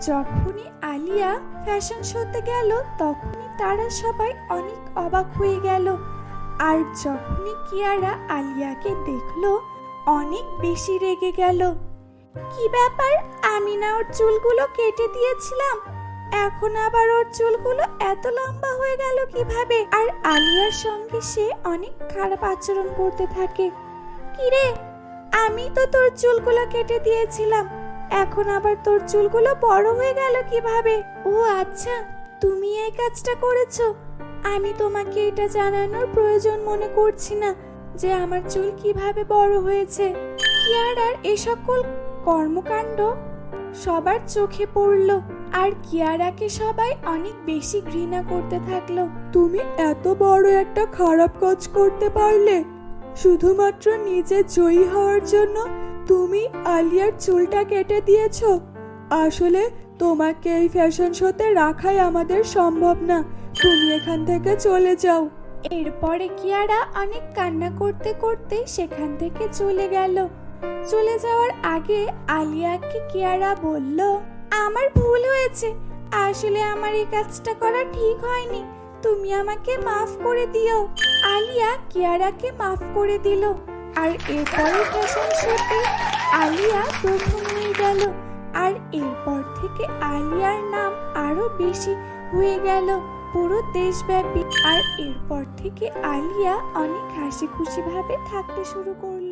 যখনই আলিয়া ফ্যাশন শোতে গেল তখনই তারা সবাই অনেক অবাক হয়ে গেল। আর যখনই কিয়ারা আলিয়াকে দেখলো অনেক বেশি রেগে গেল। কি ব্যাপার, আমি না ওর চুলগুলো কেটে দিয়েছিলাম, এখন আবার ওর চুলগুলো এত লম্বা হয়ে গেল কিভাবে? আর আলিয়ার সঙ্গে সে অনেক খারাপ আচরণ করতে থাকে। কিরে, আমি তো তোর চুলগুলো কেটে দিয়েছিলাম, এখন আবার তোর চুলগুলো বড় হয়ে গেল কিভাবে? ও আচ্ছা, তুমি এই কাজটা করেছো। আমি তোমাকে এটা জানানোর প্রয়োজন মনে করছি না যে আমার চুল কিভাবে বড় হয়েছে। কিয়ারার এই সকল কর্মকাণ্ড সবার চোখে পড়লো আর কিয়ারাকে সবাই অনেক বেশি ঘৃণা করতে থাকলো। তুমি এত বড় একটা খারাপ কাজ করতে পারলে? শুধুমাত্র নিজে জয়ী হওয়ার জন্য তুমি আলিয়ার চুলটা কেটে দিয়েছো। আসলে তোমাকে এই ফ্যাশন শোতে রাখাই আমাদের সম্ভব না, তুমি এখান থেকে চলে যাও। এরপরে কিয়ারা অনেক কান্না করতে করতে সেখান থেকে চলে গেল। চলে যাওয়ার আগে আলিয়াকে কিয়ারা বলল, আমার ভুল হয়েছে, আসলে আমার এই কাজটা করা ঠিক হয়নি, তুমি আমাকে মাফ করে দিও। আলিয়া কিয়ারাকে মাফ করে দিল। আর এরপরে ফ্যাশন শোতে আলিয়া প্রথম হয়ে গেল। আর এরপর থেকে আলিয়ার নাম আরো বেশি হয়ে গেল পুরো দেশব্যাপী। আর এরপর থেকে আলিয়া অনেক হাসি খুশি ভাবে থাকতে শুরু করলো।